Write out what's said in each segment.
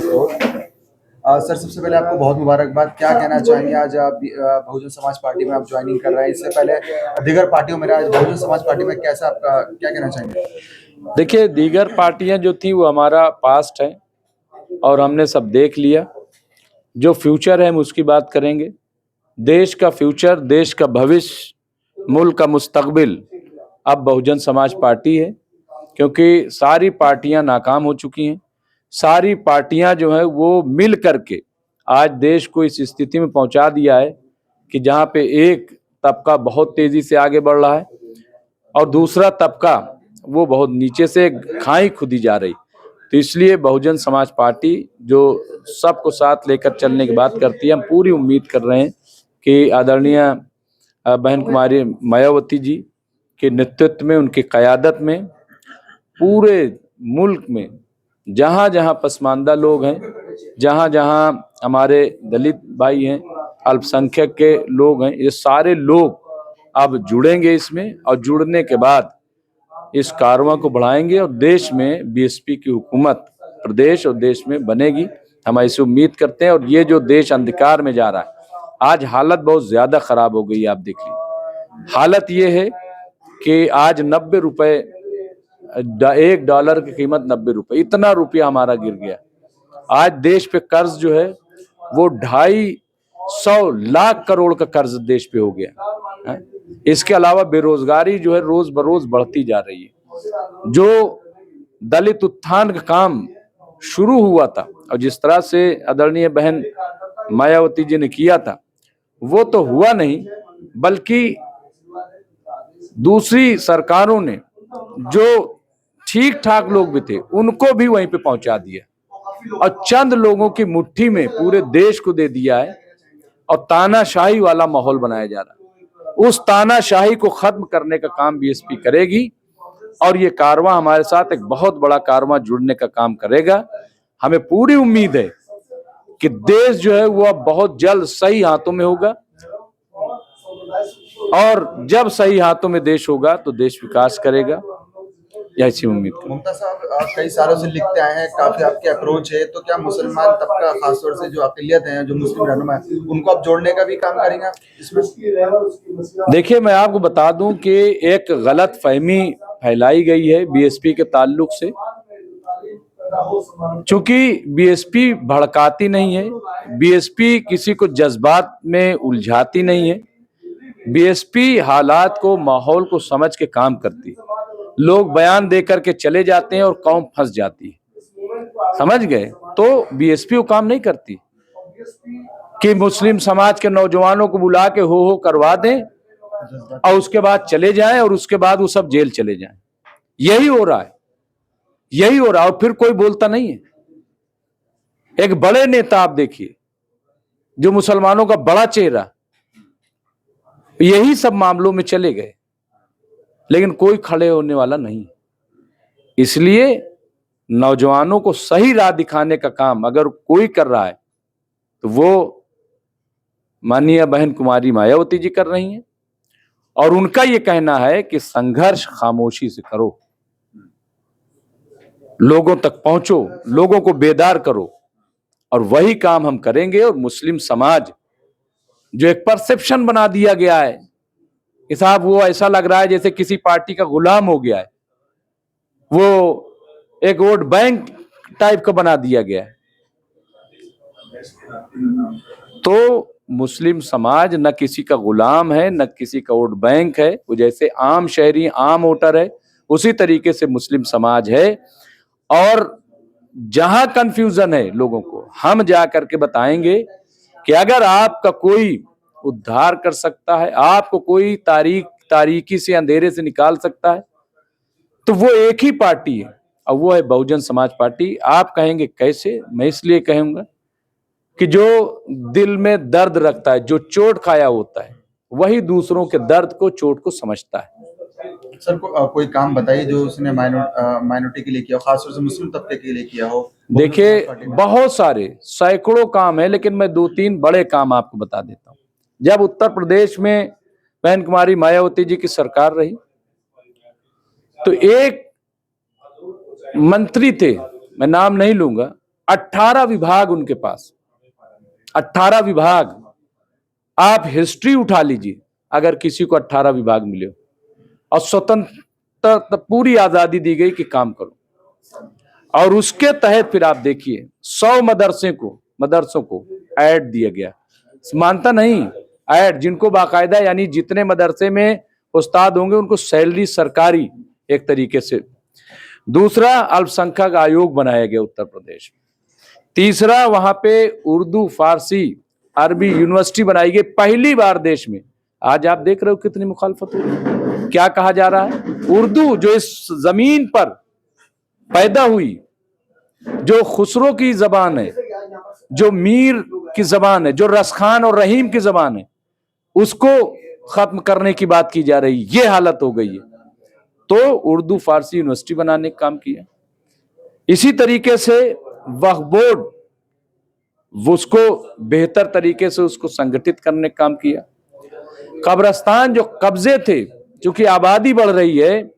Sir, सबसे पहले आपको बहुत मुबारकबाद। क्या कहना चाहेंगे, आज आप बहुजन समाज पार्टी में आप ज्वाइनिंग कर रहे हैं। इससे पहले दीगर पार्टियों में आज बहुजन समाज पार्टी में कैसा, आपका क्या कहना चाहेंगे? देखिए, दीगर पार्टियां जो थी वो हमारा पास्ट है और हमने सब देख लिया। जो फ्यूचर है हम उसकी बात करेंगे। देश का फ्यूचर, देश का भविष्य, मुल्क का मुस्तकबिल अब बहुजन समाज पार्टी है, क्योंकि सारी पार्टियां नाकाम हो चुकी हैं। सारी पार्टियां जो है वो मिल करके आज देश को इस स्थिति में पहुंचा दिया है कि जहां पे एक तबका बहुत तेजी से आगे बढ़ रहा है और दूसरा तबका वो बहुत नीचे से खाई खुदी जा रही। तो इसलिए बहुजन समाज पार्टी जो सबको साथ लेकर चलने की बात करती है, हम पूरी उम्मीद कर रहे हैं कि आदरणीय बहन कुमारी मायावती जी के नेतृत्व में, उनकी क़यादत में पूरे मुल्क में जहाँ जहाँ पसमानदा लोग हैं, जहाँ जहाँ हमारे दलित भाई हैं, अल्पसंख्यक के लोग हैं, ये सारे लोग अब जुड़ेंगे इसमें और जुड़ने के बाद इस कारवां को बढ़ाएंगे और देश में बीएसपी की हुकूमत प्रदेश और देश में बनेगी। हम ऐसी उम्मीद करते हैं। और ये जो देश अंधकार में जा रहा है, आज हालत बहुत ज्यादा खराब हो गई है। आप देख लीजिए, हालत ये है कि आज 90 रुपए, $1 की कीमत 90 रुपए, इतना रुपया हमारा गिर गया। आज देश पे कर्ज जो है वो 250 लाख करोड़ का कर्ज देश पे हो गया है। इसके अलावा बेरोजगारी जो है रोज बरोज बढ़ती जा रही है। जो दलित उत्थान का काम शुरू हुआ था और जिस तरह से आदरणीय बहन मायावती जी ने किया था, वो तो हुआ नहीं, बल्कि दूसरी सरकारों ने जो ठीक ठाक लोग भी थे उनको भी वहीं पे पहुंचा दिया और चंद लोगों की मुट्ठी में पूरे देश को दे दिया है और तानाशाही वाला माहौल बनाया जा रहा है। उस तानाशाही को खत्म करने का काम बीएसपी करेगी और ये कारवां हमारे साथ एक बहुत बड़ा कारवां जुड़ने का काम करेगा। हमें पूरी उम्मीद है कि देश जो है वो अब बहुत जल्द सही हाथों में होगा और जब सही हाथों में देश होगा तो देश विकास करेगा, ऐसी उम्मीद करते हैं। मुमताज साहब, आप कई सालों से लिखते आए हैं, काफी आपके अप्रोच है, तो क्या मुसलमान तबका, खासतौर से जो अक़लियत है, जो मुस्लिम रहनुमा है, उनको आप जोड़ने का भी काम करेंगे इसमें? देखिए, मैं आपको बता दूं कि एक गलत फहमी फैलाई गई है बीएसपी के ताल्लुक से। चूंकि बीएसपी भड़काती नहीं है, बीएसपी किसी को जज्बात में उलझाती नहीं है, बीएसपी हालात को, माहौल को समझ के काम करती है। लोग बयान देकर के चले जाते हैं और कौम फंस जाती है, समझ गए? तो बीएसपी वो काम नहीं करती कि मुस्लिम समाज के नौजवानों को बुला के हो करवा दें और उसके बाद चले जाएं और उसके बाद वो सब जेल चले जाएं। यही हो रहा है, यही हो रहा है और फिर कोई बोलता नहीं है। एक बड़े नेता आप देखिए, जो मुसलमानों का बड़ा चेहरा, यही सब मामलों में चले गए, लेकिन कोई खड़े होने वाला नहीं। इसलिए नौजवानों को सही राह दिखाने का काम अगर कोई कर रहा है तो वो माननीय बहन कुमारी मायावती जी कर रही हैं और उनका ये कहना है कि संघर्ष खामोशी से करो, लोगों तक पहुंचो, लोगों को बेदार करो, और वही काम हम करेंगे। और मुस्लिम समाज जो एक परसेप्शन बना दिया गया है कि साहब वो ऐसा लग रहा है जैसे किसी पार्टी का गुलाम हो गया है, वो एक वोट बैंक टाइप का बना दिया गया है। तो मुस्लिम समाज न किसी का गुलाम है, न किसी का वोट बैंक है। वो जैसे आम शहरी, आम वोटर है, उसी तरीके से मुस्लिम समाज है। और जहां कंफ्यूजन है लोगों को, हम जा करके बताएंगे कि अगर आपका कोई उद्धार कर सकता है, आपको कोई तारीकी से, अंधेरे से निकाल सकता है, तो वो एक ही पार्टी है और वो है बहुजन समाज पार्टी। आप कहेंगे कैसे? मैं इसलिए कहूंगा कि जो दिल में दर्द रखता है, जो चोट खाया होता है, वही दूसरों के दर्द को, चोट को समझता है। सर, कोई काम बताइए जो उसने माइनॉरिटी के लिए किया हो, खासतौर से मुस्लिम तबके के लिए किया हो। देखिए, बहुत सारे सैकड़ों काम है, लेकिन मैं 2-3 बड़े काम आपको बता देता हूँ। जब उत्तर प्रदेश में बहन कुमारी मायावती जी की सरकार रही, तो एक मंत्री थे, मैं नाम नहीं लूंगा, 18 विभाग उनके पास, 18 विभाग। आप हिस्ट्री उठा लीजिए, अगर किसी को 18 विभाग मिले हो, और स्वतंत्र पूरी आजादी दी गई कि काम करो, और उसके तहत फिर आप देखिए 100 मदरसों को ऐड दिया गया। मानता नहीं, ऐड, जिनको बाकायदा, यानी जितने मदरसे में उस्ताद होंगे उनको सैलरी सरकारी एक तरीके से। दूसरा, अल्पसंख्यक आयोग बनाया गया उत्तर प्रदेश में। तीसरा, वहां पे उर्दू, फारसी, अरबी यूनिवर्सिटी बनाई गई पहली बार देश में। आज आप देख रहे हो कितनी मुखालफत हो रही है। क्या कहा जा रहा है? उर्दू जो इस जमीन पर पैदा हुई, जो खुसरो की जबान है, जो मीर की जबान है, जो रसखान और रहीम की जबान है, उसको खत्म करने की बात की जा रही। ये हालत हो गई है। तो उर्दू फारसी यूनिवर्सिटी बनाने का काम किया। इसी तरीके से वक्फ बोर्ड, उसको बेहतर तरीके से उसको संगठित करने का काम किया। कब्रिस्तान जो कब्जे थे, क्योंकि आबादी बढ़ रही है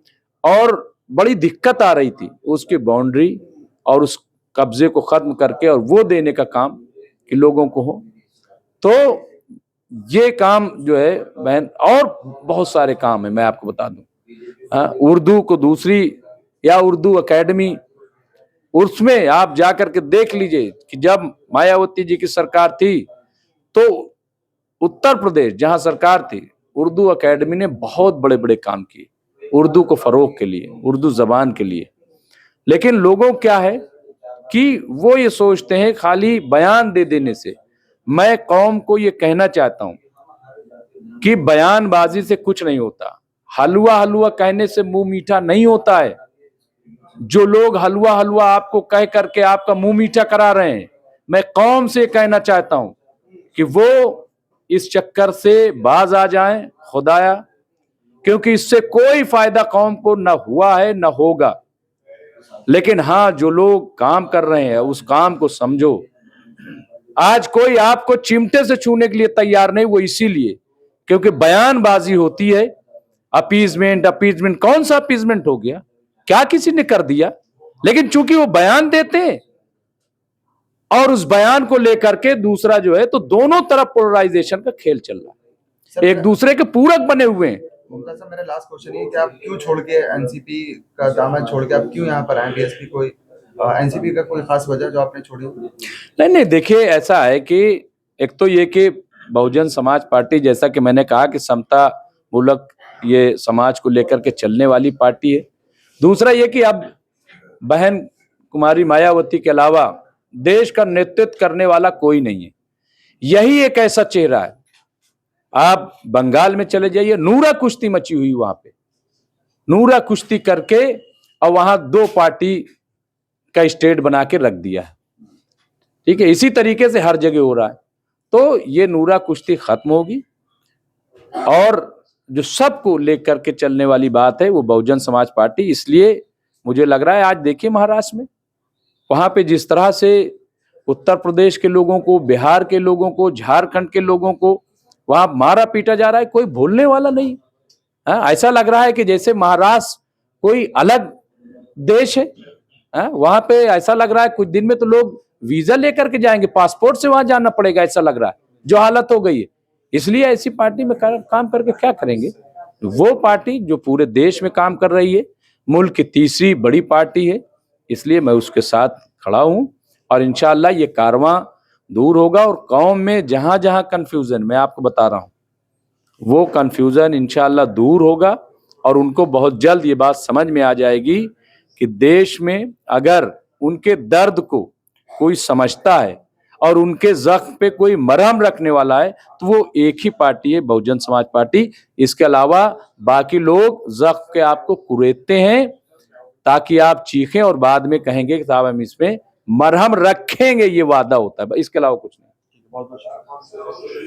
और बड़ी दिक्कत आ रही थी, उसकी बाउंड्री और उस कब्जे को खत्म करके और वो देने का काम कि लोगों को हो। तो ये काम जो है बहन, और बहुत सारे काम है, मैं आपको बता दूं। उर्दू को दूसरी, या उर्दू एकेडमी, उसमें आप जाकर के देख लीजिए कि जब मायावती जी की सरकार थी तो उत्तर प्रदेश जहां सरकार थी, उर्दू एकेडमी ने बहुत बड़े बड़े काम किए उर्दू को फरोग के लिए, उर्दू जबान के लिए। लेकिन लोगों क्या है कि वो ये सोचते हैं खाली बयान दे देने से। मैं कौम को ये कहना चाहता हूं कि बयानबाजी से कुछ नहीं होता। हलवा हलवा कहने से मुंह मीठा नहीं होता है। जो लोग हलवा हलवा आपको कह करके आपका मुंह मीठा करा रहे हैं, मैं कौम से कहना चाहता हूं कि वो इस चक्कर से बाज आ जाएं खुदाया, क्योंकि इससे कोई फायदा कौम को न हुआ है न होगा। लेकिन हाँ, जो लोग काम कर रहे हैं उस काम को समझो। आज कोई आपको चिमटे से छूने के लिए तैयार नहीं, वो इसीलिए क्योंकि बयानबाजी होती है। अपीजमेंट, कौन सा अपीजमेंट हो गया? क्या किसी ने कर दिया? लेकिन चूंकि वो बयान देते हैं और उस बयान को लेकर के दूसरा जो है, तो दोनों तरफ पोलराइजेशन का खेल चल रहा है, एक दूसरे के पूरक बने हुए हैं। मुमताज साहब, मेरा लास्ट क्वेश्चन ये कि आप क्यों छोड़ के एनसीपी का दामन छोड़ के आप क्यों यहाँ पर आए? बीएसपी, कोई एनसीपी का कोई खास वजह जो आपने छोड़ी? नहीं, देखिए ऐसा है कि एक तो ये कि बहुजन समाज पार्टी, जैसा कि मैंने कहा कि समता मूलक ये समाज को लेकर के चलने वाली पार्टी है। दूसरा ये कि अब बहन कुमारी मायावती के अलावा देश का नेतृत्व करने वाला कोई नहीं है। यही एक ऐसा चेहरा है। आप बंगाल में चले जाइए, नूरा कुश्ती मची हुई वहां पे, नूरा कुश्ती करके और वहां 2 पार्टी का स्टेट बना के रख दिया है। ठीक है, इसी तरीके से हर जगह हो रहा है। तो ये नूरा कुश्ती खत्म होगी और जो सबको लेकर के चलने वाली बात है वो बहुजन समाज पार्टी। इसलिए मुझे लग रहा है, आज देखिए महाराष्ट्र में, वहां पे जिस तरह से उत्तर प्रदेश के लोगों को, बिहार के लोगों को, झारखंड के लोगों को वहां मारा पीटा जा रहा है, कोई भूलने वाला नहीं। ऐसा लग रहा है कि जैसे महाराष्ट्र कोई अलग देश है। वहां पे ऐसा लग रहा है कुछ दिन में तो लोग वीजा लेकर के जाएंगे, पासपोर्ट से वहां जाना पड़ेगा, ऐसा लग रहा है जो हालत हो गई है। इसलिए ऐसी पार्टी में काम करके क्या करेंगे? वो पार्टी जो पूरे देश में काम कर रही है, मुल्क की तीसरी बड़ी पार्टी है, इसलिए मैं उसके साथ खड़ा हूं और इंशाअल्लाह ये कारवां दूर होगा। और कौम में जहां जहां कंफ्यूजन, मैं आपको बता रहा हूं, वो कंफ्यूजन इंशाअल्लाह दूर होगा और उनको बहुत जल्द ये बात समझ में आ जाएगी कि देश में अगर उनके दर्द को कोई समझता है और उनके जख्म पे कोई मरहम रखने वाला है तो वो एक ही पार्टी है, बहुजन समाज पार्टी। इसके अलावा बाकी लोग जख्म के आपको कुरेदते हैं ताकि आप चीखें और बाद में कहेंगे कि साहब हम इसमें मरहम रखेंगे, ये वादा होता है। इसके अलावा कुछ नहीं।